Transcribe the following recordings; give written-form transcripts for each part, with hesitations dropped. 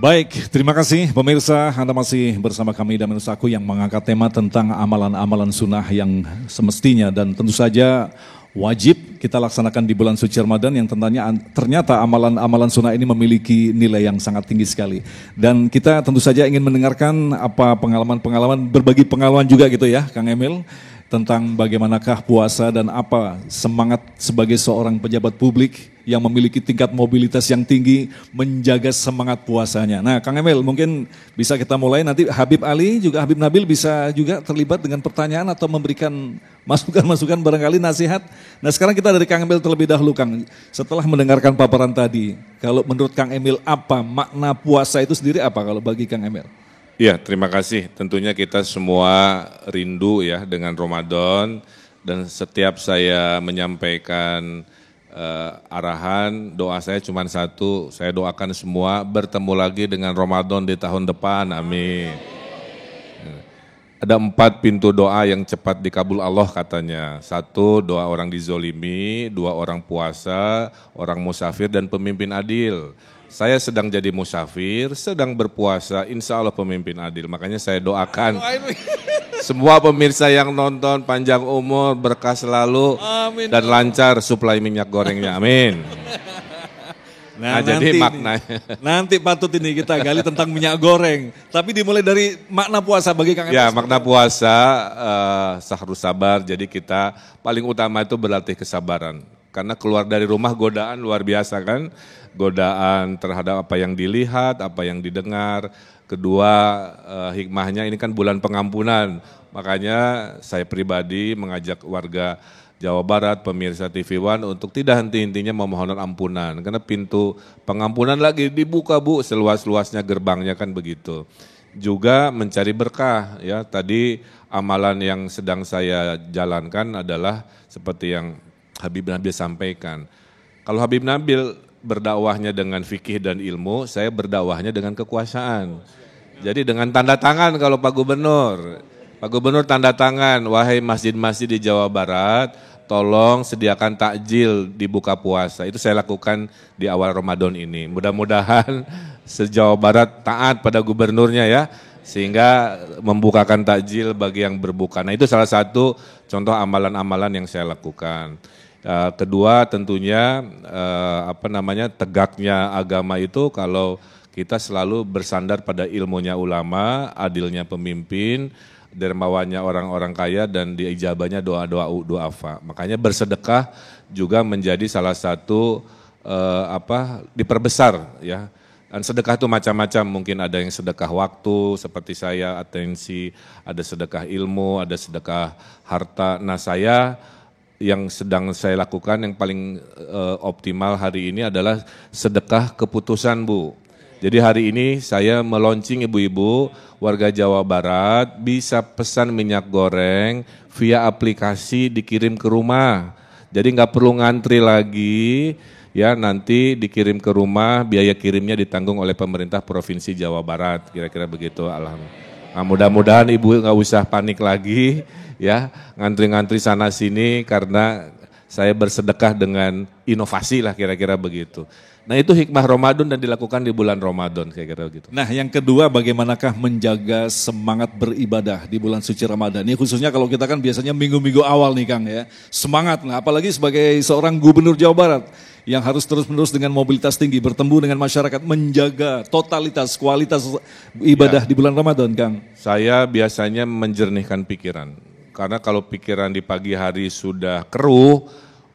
Baik, terima kasih pemirsa, Anda masih bersama kami dan Menusaku yang mengangkat tema tentang amalan-amalan sunnah yang semestinya dan tentu saja wajib kita laksanakan di bulan suci Ramadan yang ternyata amalan-amalan sunnah ini memiliki nilai yang sangat tinggi sekali. Dan kita tentu saja ingin mendengarkan apa pengalaman-pengalaman, berbagi pengalaman juga gitu ya Kang Emil, tentang bagaimanakah puasa dan apa semangat sebagai seorang pejabat publik yang memiliki tingkat mobilitas yang tinggi menjaga semangat puasanya. Nah Kang Emil mungkin bisa kita mulai, nanti Habib Ali juga Habib Nabil bisa juga terlibat dengan pertanyaan atau memberikan masukan-masukan barangkali nasihat. Nah sekarang kita dari Kang Emil terlebih dahulu Kang, setelah mendengarkan paparan tadi, kalau menurut Kang Emil apa makna puasa itu sendiri apa kalau bagi Kang Emil? Ya, terima kasih. Tentunya kita semua rindu ya dengan Ramadan dan setiap saya menyampaikan arahan, doa saya cuma satu, saya doakan semua bertemu lagi dengan Ramadan di tahun depan, amin. Ada 4 pintu doa yang cepat dikabul Allah katanya. 1, doa orang dizolimi, 2 orang puasa, orang musafir dan pemimpin adil. Saya sedang jadi musafir, sedang berpuasa, insya Allah pemimpin adil. Makanya saya doakan semua pemirsa yang nonton panjang umur, berkah selalu, amin, dan lancar suplai minyak gorengnya, amin. Nah jadi maknanya. Nanti patut ini kita gali tentang minyak goreng. Tapi dimulai dari makna puasa bagi Kang Emil. Ya, makna puasa sahrus sabar, jadi kita paling utama itu berlatih kesabaran. Karena keluar dari rumah godaan luar biasa kan. Godaan terhadap apa yang dilihat, apa yang didengar. Kedua, hikmahnya ini kan bulan pengampunan. Makanya saya pribadi mengajak warga Jawa Barat, pemirsa TV One untuk tidak henti-hentinya memohon ampunan. Karena pintu pengampunan lagi dibuka Bu, seluas-luasnya gerbangnya kan begitu. Juga mencari berkah ya. Tadi amalan yang sedang saya jalankan adalah seperti yang Habib Nabil sampaikan. Kalau Habib Nabil berdakwahnya dengan fikih dan ilmu, saya berdakwahnya dengan kekuasaan. Jadi dengan tanda tangan kalau Pak Gubernur tanda tangan, wahai masjid-masjid di Jawa Barat, tolong sediakan takjil di buka puasa. Itu saya lakukan di awal Ramadan ini. Mudah-mudahan se-Jawa Barat taat pada gubernurnya ya, sehingga membukakan takjil bagi yang berbuka. Nah itu salah satu contoh amalan-amalan yang saya lakukan. Kedua tentunya tegaknya agama itu kalau kita selalu bersandar pada ilmunya ulama, adilnya pemimpin, dermawannya orang-orang kaya dan diijabahnya doa-doa du'afa. Makanya bersedekah juga menjadi salah satu diperbesar ya. Dan sedekah itu macam-macam, mungkin ada yang sedekah waktu seperti saya, atensi, ada sedekah ilmu, ada sedekah harta. Nah yang sedang saya lakukan yang paling optimal hari ini adalah sedekah keputusan Bu. Jadi hari ini saya meluncing ibu-ibu warga Jawa Barat bisa pesan minyak goreng via aplikasi dikirim ke rumah. Jadi nggak perlu ngantri lagi ya, nanti dikirim ke rumah, biaya kirimnya ditanggung oleh pemerintah Provinsi Jawa Barat, kira-kira begitu. Alhamdulillah. Nah, mudah-mudahan ibu nggak usah panik lagi ya, ngantri-ngantri sana sini karena saya bersedekah dengan inovasi lah kira-kira begitu. Nah itu hikmah Ramadan dan dilakukan di bulan Ramadan kira-kira begitu. Nah yang kedua bagaimanakah menjaga semangat beribadah di bulan suci Ramadan. Ini khususnya kalau kita kan biasanya minggu-minggu awal nih Kang ya. Semangat, nah apalagi sebagai seorang gubernur Jawa Barat yang harus terus-menerus dengan mobilitas tinggi bertemu dengan masyarakat, menjaga totalitas, kualitas ibadah di bulan Ramadan Kang. Saya biasanya menjernihkan pikiran. Karena kalau pikiran di pagi hari sudah keruh,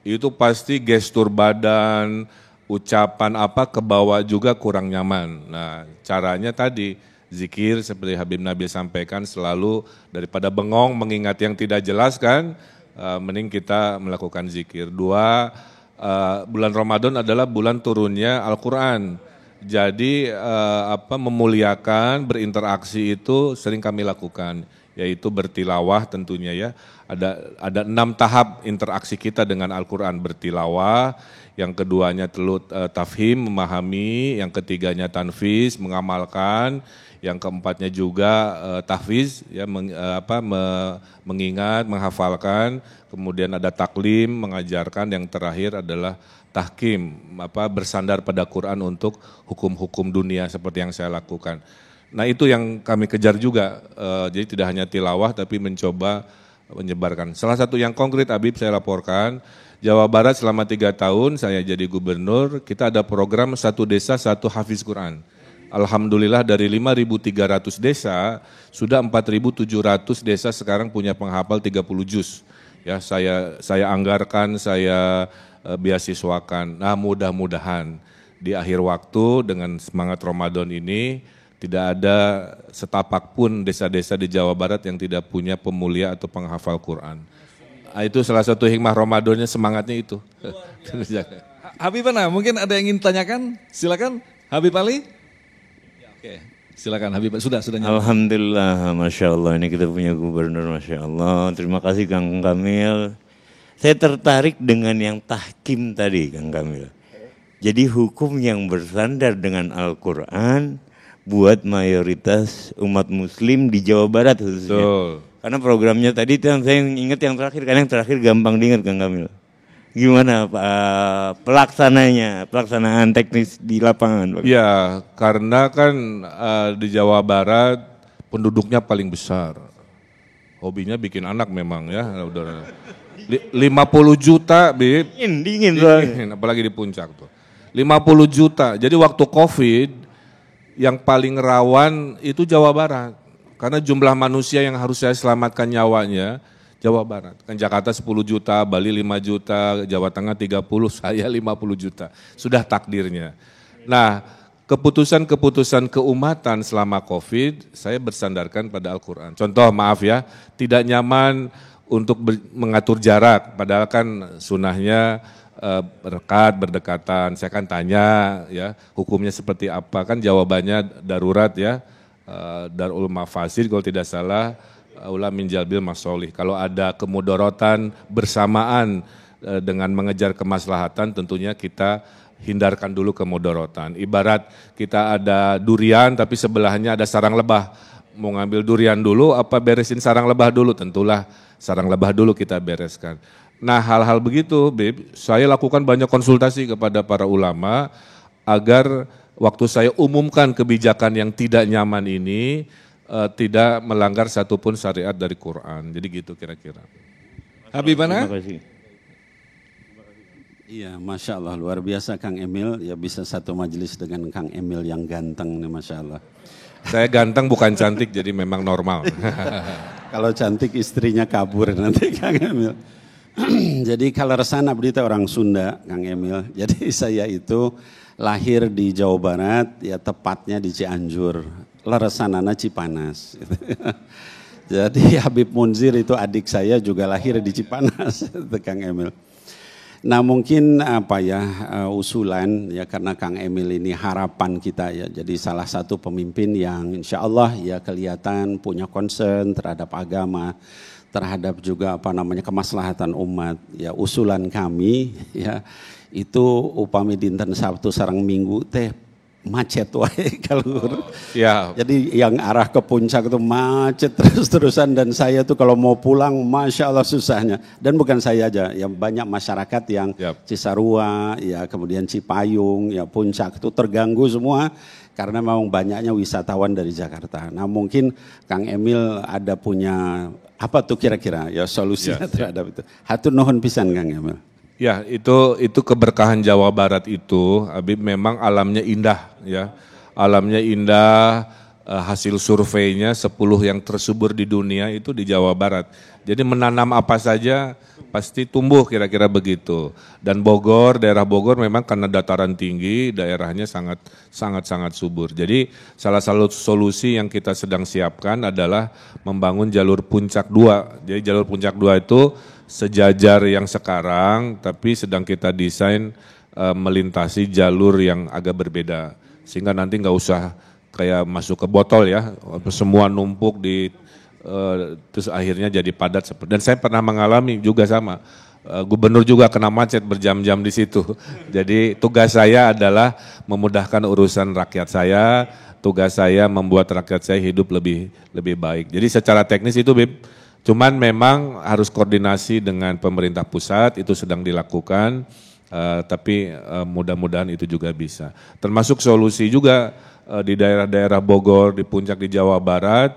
itu pasti gestur badan, ucapan ke bawah juga kurang nyaman. Nah caranya tadi zikir seperti Habib Nabil sampaikan, selalu daripada bengong mengingat yang tidak jelas kan, mending kita melakukan zikir. 2, bulan Ramadan adalah bulan turunnya Al-Quran. Jadi memuliakan, berinteraksi itu sering kami lakukan. yaitu bertilawah tentunya ya. Ada 6 tahap interaksi kita dengan Al-Quran, bertilawah, yang keduanya tafhim, memahami, yang ketiganya tanfiz, mengamalkan, yang keempatnya juga tahfiz, ya, mengingat, menghafalkan, kemudian ada taklim, mengajarkan, yang terakhir adalah tahkim, bersandar pada Quran untuk hukum-hukum dunia seperti yang saya lakukan. Nah itu yang kami kejar juga, jadi tidak hanya tilawah tapi mencoba menyebarkan. Salah satu yang konkret Habib saya laporkan, Jawa Barat selama 3 tahun saya jadi gubernur, kita ada program 1 desa 1 hafiz Quran. Alhamdulillah dari 5.300 desa, sudah 4.700 desa sekarang punya penghafal 30 juz. Ya, saya anggarkan, saya beasiswakan. Nah, mudah-mudahan di akhir waktu dengan semangat Ramadan ini tidak ada setapak pun desa-desa di Jawa Barat yang tidak punya pemulia atau penghafal Quran. Nah, itu salah satu hikmah Ramadannya, semangatnya itu. Habib Ana, mungkin ada yang ingin tanyakan? Silakan, Habib Ali. Oke, silakan Habib. Sudah nyampe. Alhamdulillah, Masya Allah, ini kita punya gubernur, Masya Allah. Terima kasih Kang Kamil. Saya tertarik dengan yang tahkim tadi, Kang Kamil. Jadi hukum yang bersandar dengan Al-Quran buat mayoritas umat muslim di Jawa Barat khususnya. Betul. Karena programnya tadi itu yang saya ingat yang terakhir, karena yang terakhir gampang diingat Kang Kamil. Gimana pelaksanaan teknis di lapangan? Ya, karena kan di Jawa Barat penduduknya paling besar. Hobinya bikin anak memang ya. Udah 50 juta, Bib. Dingin, apalagi di puncak tuh. 50 juta. Jadi waktu Covid yang paling rawan itu Jawa Barat. Karena jumlah manusia yang harus saya selamatkan nyawanya Jawa Barat. Kan Jakarta 10 juta, Bali 5 juta, Jawa Tengah 30, saya 50 juta. Sudah takdirnya. Nah, keputusan-keputusan keumatan selama Covid saya bersandarkan pada Al-Quran. Contoh, maaf ya, tidak nyaman untuk mengatur jarak, padahal kan sunnahnya berdekatan. Saya kan tanya ya, hukumnya seperti apa, kan jawabannya darurat ya, Darul Mafasid kalau tidak salah, Aula min jalbil masolih. Kalau ada kemudorotan bersamaan dengan mengejar kemaslahatan, tentunya kita hindarkan dulu kemudorotan. Ibarat kita ada durian tapi sebelahnya ada sarang lebah. Mau ngambil durian dulu apa beresin sarang lebah dulu? Tentulah sarang lebah dulu kita bereskan. Nah, hal-hal begitu, Bib, saya lakukan banyak konsultasi kepada para ulama agar waktu saya umumkan kebijakan yang tidak nyaman ini tidak melanggar satupun syariat dari Quran. Jadi gitu kira-kira. Habib Ana? Terima kasih. Iya, Masya Allah, luar biasa Kang Emil, ya bisa satu majelis dengan Kang Emil yang ganteng nih, Masya Allah. Saya ganteng bukan cantik, jadi memang normal. Kalau cantik istrinya kabur nanti Kang Emil. Jadi kalau resana berita orang Sunda, Kang Emil. Jadi saya itu lahir di Jawa Barat, ya tepatnya di Cianjur. Leresanana Cipanas. Jadi Habib Munzir itu adik saya juga lahir di Cipanas, Kang Emil. Nah mungkin usulan ya, karena Kang Emil ini harapan kita ya, jadi salah satu pemimpin yang insya Allah ya kelihatan punya concern terhadap agama, terhadap juga kemaslahatan umat. Ya usulan kami ya itu upami dinten Sabtu sareng Minggu teh macet wae kalau. Ya. Jadi yang arah ke puncak itu macet terus-terusan, dan saya tuh kalau mau pulang Masya Allah susahnya. Dan bukan saya aja, yang banyak masyarakat yang Cisarua, ya kemudian Cipayung, ya puncak itu terganggu semua karena memang banyaknya wisatawan dari Jakarta. Nah mungkin Kang Emil ada punya apa tuh kira-kira ya solusinya terhadap itu. Hatur nuhun pisan Kang Emil. Ya, itu keberkahan Jawa Barat itu, Habib, memang alamnya indah ya. Alamnya indah, hasil surveinya 10 yang tersubur di dunia itu di Jawa Barat. Jadi menanam apa saja pasti tumbuh kira-kira begitu. Dan Bogor, daerah Bogor memang karena dataran tinggi, daerahnya sangat subur. Jadi salah satu solusi yang kita sedang siapkan adalah membangun jalur Puncak 2. Jadi jalur Puncak 2 itu sejajar yang sekarang, tapi sedang kita desain melintasi jalur yang agak berbeda. Sehingga nanti nggak usah kayak masuk ke botol ya, semua numpuk di terus akhirnya jadi padat. Dan saya pernah mengalami juga sama. Gubernur juga kena macet berjam-jam di situ. Jadi tugas saya adalah memudahkan urusan rakyat saya, tugas saya membuat rakyat saya hidup lebih baik. Jadi secara teknis itu Bib, cuman memang harus koordinasi dengan pemerintah pusat, itu sedang dilakukan, tapi mudah-mudahan itu juga bisa. Termasuk solusi juga di daerah-daerah Bogor, di puncak di Jawa Barat,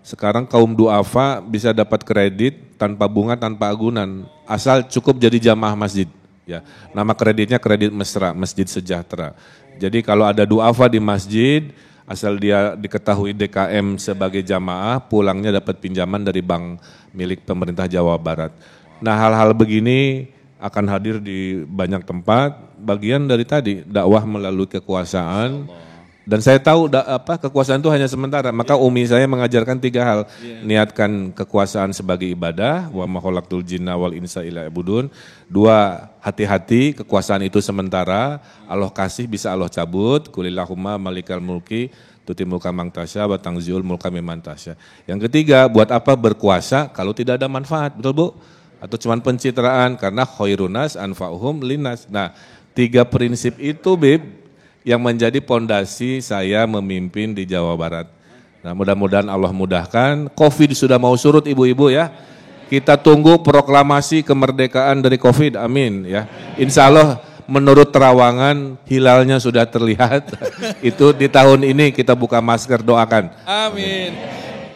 sekarang kaum duafa bisa dapat kredit tanpa bunga, tanpa agunan, asal cukup jadi jamaah masjid. Ya, nama kreditnya kredit mesra, Masjid Sejahtera. Jadi kalau ada duafa di masjid, asal dia diketahui DKM sebagai jamaah, pulangnya dapat pinjaman dari bank milik pemerintah Jawa Barat. Nah, hal-hal begini akan hadir di banyak tempat, bagian dari tadi dakwah melalui kekuasaan. Dan saya tahu kekuasaan itu hanya sementara, maka umi saya mengajarkan 3 hal. Niatkan kekuasaan sebagai ibadah, wa ma khalaqtul jinna wal insa illa ya'budun. 2, hati-hati kekuasaan itu sementara, Allah kasih bisa Allah cabut, kulillahumma malikal mulki tuti mulka man tasya wa tanziul mulka mimman tasya. Yang ketiga, buat apa berkuasa kalau tidak ada manfaat, betul Bu? Atau cuma pencitraan, karena khairunas anfa'uhum linnas. Nah, 3 prinsip itu Bib, yang menjadi pondasi saya memimpin di Jawa Barat. Nah, mudah-mudahan Allah mudahkan. Covid sudah mau surut ibu-ibu ya. Kita tunggu proklamasi kemerdekaan dari Covid, amin ya. Insya Allah menurut terawangan hilalnya sudah terlihat. Itu di tahun ini kita buka masker, doakan. Amin.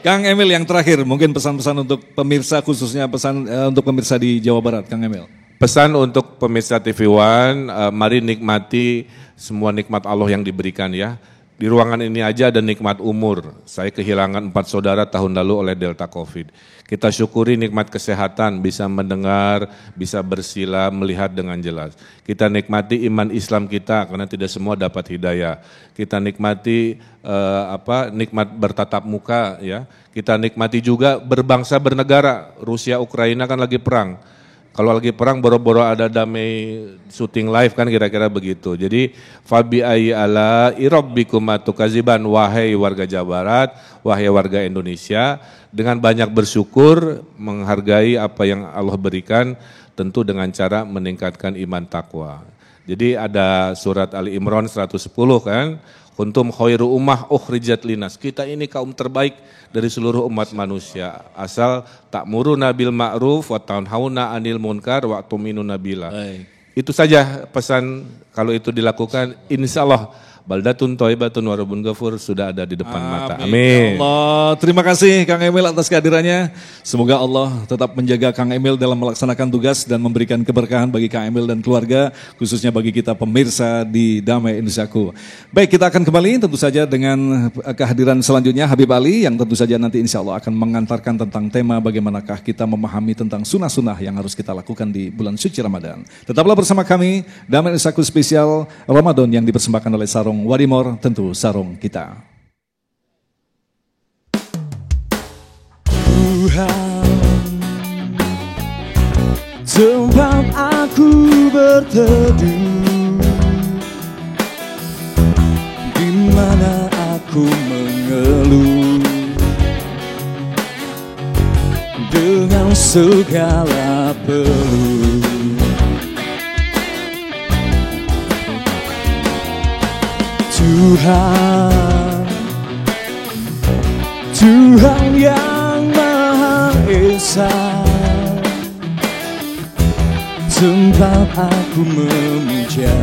Kang Emil yang terakhir, mungkin pesan-pesan untuk pemirsa, khususnya pesan untuk pemirsa di Jawa Barat, Kang Emil. Pesan untuk pemirsa TV One, mari nikmati semua nikmat Allah yang diberikan ya. Di ruangan ini aja ada nikmat umur. Saya kehilangan 4 saudara tahun lalu oleh Delta Covid. Kita syukuri nikmat kesehatan, bisa mendengar, bisa bersila, melihat dengan jelas. Kita nikmati iman Islam kita karena tidak semua dapat hidayah. Kita nikmati nikmat bertatap muka ya. Kita nikmati juga berbangsa bernegara. Rusia Ukraina kan lagi perang. Kalau lagi perang boro-boro ada damai syuting live kan kira-kira begitu. Jadi fabi ayyi ala irabbikum atukaziban, wahai warga Jawa Barat, wahai warga Indonesia, dengan banyak bersyukur, menghargai apa yang Allah berikan, tentu dengan cara meningkatkan iman takwa. Jadi ada surat Ali Imran 110 kan, kuntum khairu ummah ukhrijat linas. Kita ini kaum terbaik dari seluruh umat manusia. Asal ta'muruna bil ma'ruf wa tanhauna 'anil munkar wa tu'minuna billah. Itu saja pesan, kalau itu dilakukan insyaallah baldatun thaibatun wa rabbun ghafur sudah ada di depan mata. Amin. Allah, terima kasih Kang Emil atas kehadirannya. Semoga Allah tetap menjaga Kang Emil dalam melaksanakan tugas dan memberikan keberkahan bagi Kang Emil dan keluarga, khususnya bagi kita pemirsa di Damai Indonesiaku. Baik, kita akan kembali tentu saja dengan kehadiran selanjutnya Habib Ali yang tentu saja nanti insya Allah akan mengantarkan tentang tema bagaimanakah kita memahami tentang sunnah-sunnah yang harus kita lakukan di bulan suci Ramadan. Tetaplah bersama kami, Damai Indonesiaku spesial Ramadan yang dipersembahkan oleh Sarung Wadimor, tentu sarung kita. Tuhan, tempat aku berteduh, di mana aku mengeluh dengan segala peluh. Tuhan, Tuhan yang Maha Esa, tempat aku memuja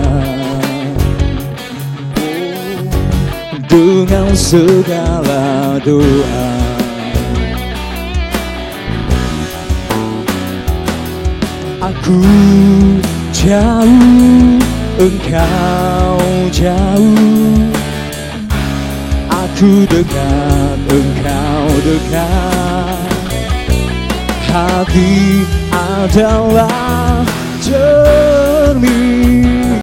dengan segala doa. Aku jauh, Engkau jauh, aku dekat, Engkau dekat. Hati adalah